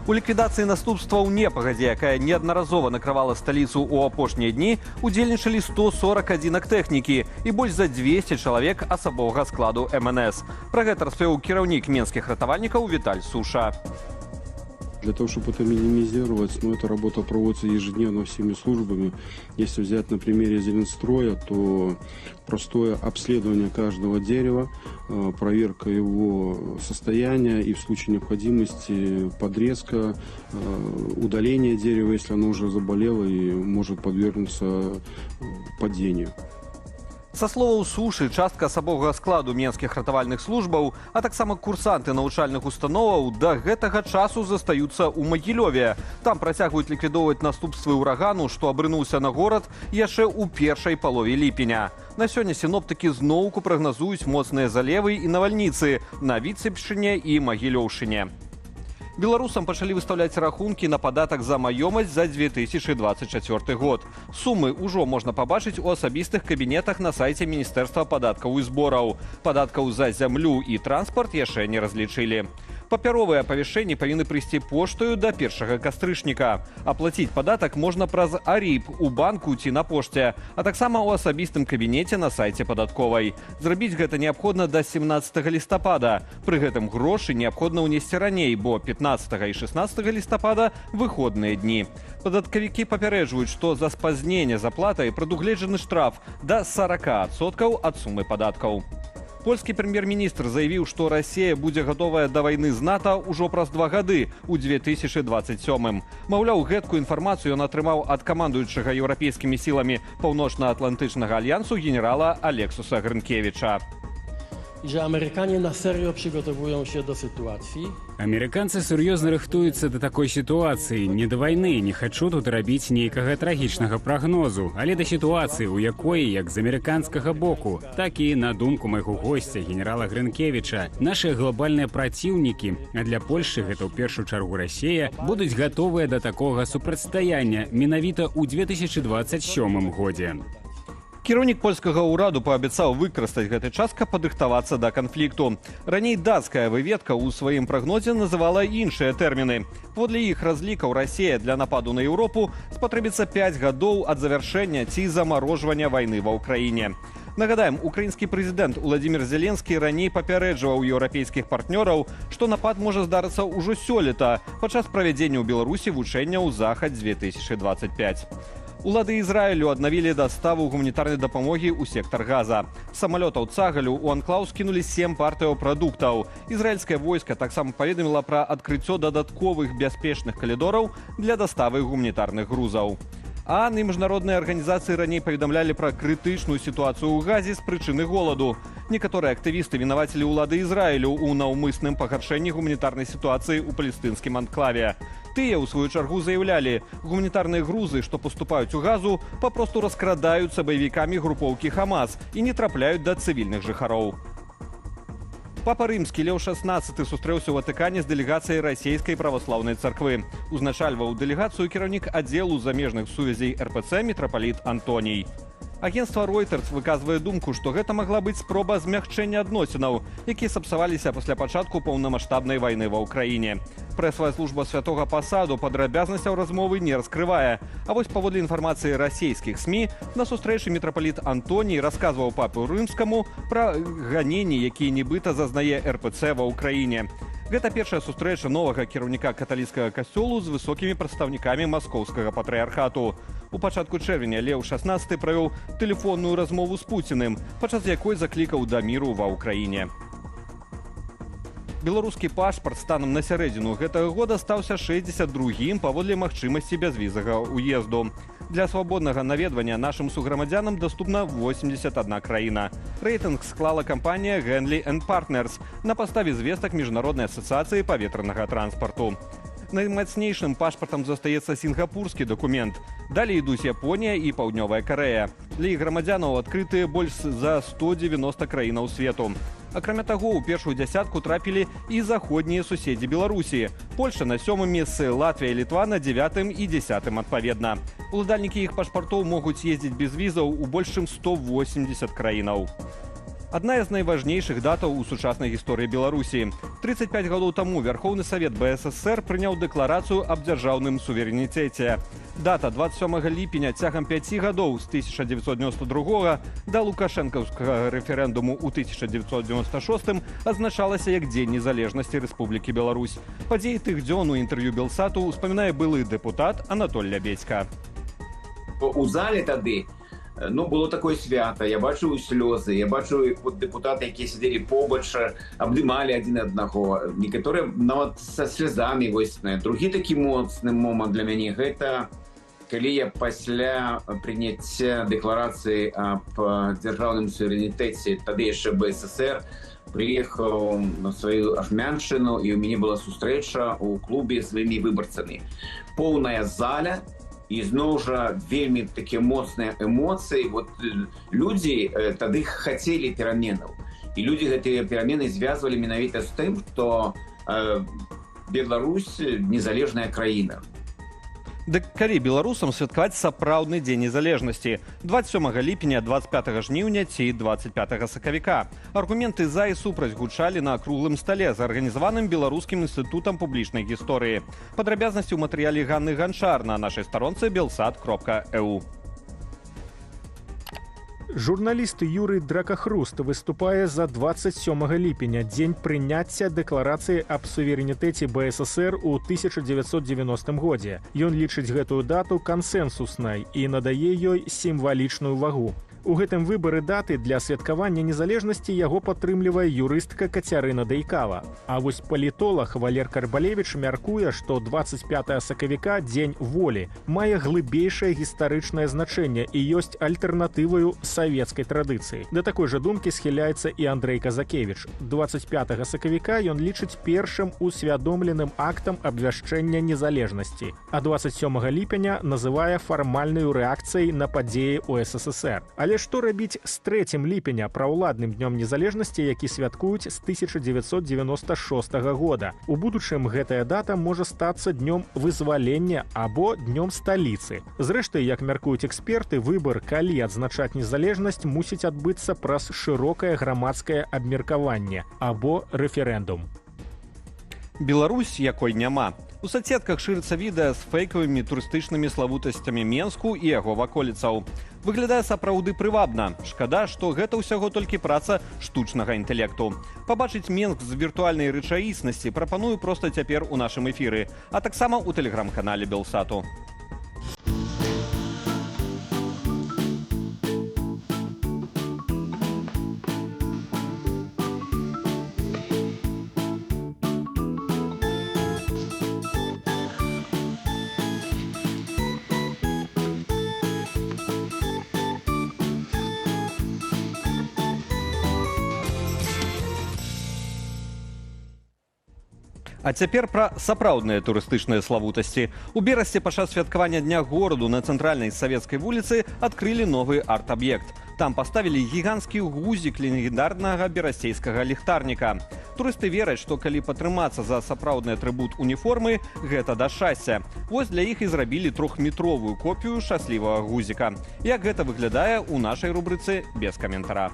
У ліквідацыі наступстваў непагадзі, якая неаднаразова накрывала сталіцу ў апошнія дні, удзельнічалі 140 адзінак тэхнікі і больш за 200 чалавек асабовага складу МНС. Пра гэта распавёў кіраўнік менскіх ратавальнікаў Віталь Суша. Для того, чтобы это минимизировать, эта работа проводится ежедневно всеми службами. Если взять на примере Зеленстроя, то простое обследование каждого дерева, проверка его состояния и в случае необходимости подрезка, удаление дерева, если оно уже заболело и может подвергнуться падению. Са словаў Сушы, частка асабовага складу менскіх ратавальных службаў, а таксама курсанты навучальных установаў да гэтага часу застаюцца ў Магілёве. Там працягваюць ліквідоўваць наступствы ўрагану, што абрынуўся на горад яшчэ ў першай палове ліпеня. На сёння сіноптыкі зноўку прагназуюць моцныя залевы і навальніцы на Віцебшчыне і Магілёўшчыне. Беларусам пачалі выстаўляць рахункі на падатак за маёмасць за 2024 год. Сумы ўжо можна пабачыць у асабістых кабінетах на сайце Міністэрства падаткаў і збораў. Падаткаў за зямлю і транспарт яшчэ не разлічылі. Папяровыя апавяшчэнні павінны прыйсці поштаю да 1 кастрычніка. Аплаціць падатак можна праз АРІП у банку ці на пошце, а таксама ў асабістым кабінеце на сайце падатковай. Зрабіць гэта неабходна да 17 лістапада. Пры гэтым грошы неабходна ўнесці раней, бо 15 і 16 лістапада выходныя дні. Падаткавікі папярэджваюць, што за спазненне з аплатай прадугледжаны штраф да 40% ад сумы падаткаў. Польскі прэм'ер-міністр заявіў, што Расія будзе гатовая да вайны з НАТО ўжо праз 2 гады, у 2027. Маўляў, гэткую інфармацыю ён атрымаў ад камандуючага еўрапейскімі сіламі Паўночна-Атлантычнага альянсу генерала Алексуса Грынкевича. Że Amerykanie na serio przygotowują się do sytuacji. Амерыканцы сур'ёзна рыхтуюцца да такой сітуацыі. Не да вайны, не хачу тут рабіць нейкага трагічнага прагнозу, але да сітуацыі, у якой, як з амерыканскага боку, так і, на думку майго госця, генерала Грынкевича, нашыя глобальныя праціўнікі, а для Польшчы гэта ў першую чаргу Расія, будуць гатовыя да такога супрацьстаяння менавіта ў 2027 годзе. Кіраўнік польскага ўраду паабяцаў выкарыстаць гэты час, каб падрыхтавацца да канфлікту. Раней дацкая выведка ў сваім прагнозе называла іншыя тэрміны. Подле іх разлікаў Расія для нападу на Еўропу спатрэбіцца 5 гадоў ад завяршэння ці замарожвання вайны ва ўкраіне. Нагадаем, украінскі прэзідэнт Уладзімір Зеленскі раней папярэджваў еўрапейскіх партнёраў, што напад можа здарыцца ўжо сёлета падчас правядзення ў Беларусі вучэнняў «Захад-2025». Улады Ізраілю аднавілі даставу гуманітарнай дапамогі ў сектар Газа. З самалётаў Цагалю ў анклаў скінулі 7 партыяў прадуктаў. Ізраільскае войска таксама паведаміла пра адкрыццё дадатковых бяспечных калідораў для даставы гуманітарных грузаў. А міжнародныя арганізацыі раней паведамлялі пра крытычную сітуацыю ў Газе з прычыны голаду. Некаторыя актывісты вінавацілі ўлады Ізраілю ў наўмысным пагаршэнні гуманітарнай сітуацыі ў палестынскім анклаве. Тыя, у сваю чаргу, заявлялі, гуманітарныя грузы, што паступаюць у Газу, папросту раскрадаюцца баевікамі групоўкі Хамас і не трапляюць да цывільных жыхароў. Папа Рымскі Леў XVI сустрэўся ў Ватыкане з дэлегацыяй расійскай праваслаўнай царквы. Узначальваў дэлегацыю кіраўнік аддзелу замежных сувязей РПЦ мітрапаліт Антоній. Агенцтва Reuters выказвае думку, што гэта магла быць спроба змягчэння адносінаў, якія сапсаваліся пасля пачатку паўнамаштабнай вайны ва ўкраіне. Прэсавая служба святога пасаду падрабязнасцяў размовы не раскрывае. А вось паводле інфармацыі расійскіх СМІ, на сустрэчы мітрапаліт Антоній расказваў папу Рымскаму пра ганенні, якія нібыта зазнае РПЦ ва ўкраіне. Гэта першая сустрэча новага кіраўніка каталіцкага касцёлу з высокімі прадстаўнікамі маскоўскага патрыярхату. У пачатку чэрвеня Леў XVI правёў тэлефонную размову з Пуціным, падчас якой заклікаў да міру ва ўкраіне. Беларускі пашпарт станам на сярэдзіну гэтага года стаўся 62-м паводле магчымасці бязвізага ўезду. Для свабоднага наведвання нашым суграмадзянам даступна 81 краіна. Рэйтынг склала кампанія Henley & Partners на падставе звестак Міжнароднай асацыяцыі паветранага транспарту. Наймацнейшым пашпартам застаецца сінгапурскі дакумент. Далей ідуць Японія і Паўднёвая Карэя. Для іх грамадзянаў адкрытыя больш за 190 краінаў свету. Акрамя таго, у першую дзясятку трапілі і заходнія суседзі Беларусі. Польша на 7-м месцы, Латвія і Літва на 9-м і 10-м адпаведна. Уладальнікі іх пашпартоў могуць ездзіць без візаў у больш чым 180 краінаў. Одна из найважнейших датаў у сучаснай гісторыі Беларусі. 35 гадоў таму Верховны Савет БССР прыняў дэкларацыю аб дзяржаўным суверэнітэце. Дата 27 ліпеня цягам 5 гадоў з 1992 да лукашэнкаўскага рэферэндуму ў 1996 азначалася як Дзень незалежнасці Рэспублікі Беларусь. Падзеі тых дзён у інтэрв'ю Белсату успамінае былы дэпутат Анатоль Лябедзька. У зале тады было такое свята, я бачыў слёзы, я бачыў дэпутаты, якія сядзелі побач, абдымалі адзін аднаго, некаторыя нават са слязамі. Другі такі моцны момант для мяне гэта калі я пасля прыняцця дэкларацыі аб дзяржаўным суверэнітэце, тады яшчэ БССР, прыехаў на сваю Ахмяншчыну, і ў мяне была сустрэча ў клубе з сваімі выбарцамі. Поўная заля, і зноў жа вельмі такія моцныя эмоцыі. Людзі тады хацелі пераменаў. І людзі гэтыя перамены звязвалі менавіта з тым, што Беларусь незалежная краіна. Дык калі беларусам святкаваць сапраўдны дзень незалежнасці 27 ліпеня, 25 жніўня ці 25 сакавіка. Аргументы за і супраць гучалі на круглым стале, зарганізаваным Беларускім інстытутам публічнай гісторыі. Падрабязнасці ў матэрыяле Ганны Ганчар на нашай старонцы belsat.eu. Журналіст Юрый Дракахруст выступае за 27 ліпеня, дзень прыняцця дэкларацыі аб суверэнітэце БССР у 1990 годзе. Ён лічыць гэтую дату кансэнсуснай і надае ёй сімвалічную вагу. У гэтым выбары даты для святкавання незалежнасці яго падтрымлівае юрыстка Кацярына Дайкава. А вось палітолог Валер Карбалевіч мяркуе, што 25 сакавіка, дзень волі, мае глыбейшае гістарычнае значэнне і ёсць альтэрнатываю савецкай традыцыі. Да такой жа думкі схіляецца і Андрэй Казакевіч. 25 сакавіка ён лічыць першым усвядомленым актам абвяшчэння незалежнасці, а 27 ліпеня называе фармальнаю рэакцыяй на падзеі ў СССР. Але што рабіць з 3 ліпеня, праўладным днём незалежнасці, які святкуюць з 1996 года? У будучым гэтая дата можа стацца днём вызвалення або днём сталіцы. Зрэшты, як мяркуюць эксперты, выбар, калі адзначаць незалежнасць, мусіць адбыцца праз шырокае грамадскае абмеркаванне або рэферэндум. Беларусь, якой няма. У соцсетках шырыцца відэа з фэйкавымі турыстычнымі славутасцямі Менску і яго ваколіцаў. Выглядае сапраўды прывабна. Шкада, што гэта ўсяго толькі праца штучнага інтэлекту. Пабачыць Менск з віртуальнай рэчаіснасці прапаную проста цяпер у нашым эфіры, а таксама ў тэлеграм-канале Белсату. А цяпер пра сапраўдныя турыстычныя славутасці. У берасці падчас святкавання дня гораду на цэнтральнай савецкай вуліцы адкрылі новы арт-аб'ект. Там паставілі гіганцкі гузік легендарнага берасцейскага ліхтарніка. Турысты вераць, што калі патрымацца за сапраўдны атрыбут уніформы, гэта да шчасця. Вось для іх і зрабілі 3-метровую копію шчаслівага гузіка. Як гэта выглядае ў нашай рубрыцы без каментара.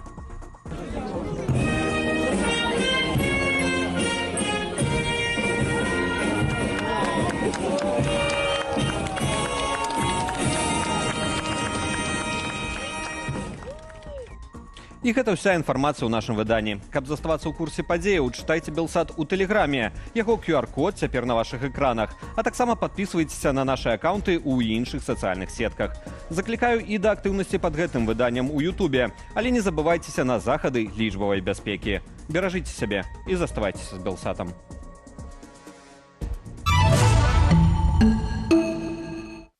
І гэта ўся інфармацыя ў нашым выданні. Каб заставацца ў курсе падзеяў, чытайце Белсат у тэлеграме. Яго QR-код цяпер на вашых экранах. А таксама падпісвайцеся на нашы акаунты ў іншых сацыяльных сетках. Заклікаю і да актыўнасці пад гэтым выданнем у Ютубе. Але не забывайцеся на захады лічбавай бяспекі. Беражыце сябе і заставайцеся з Белсатам.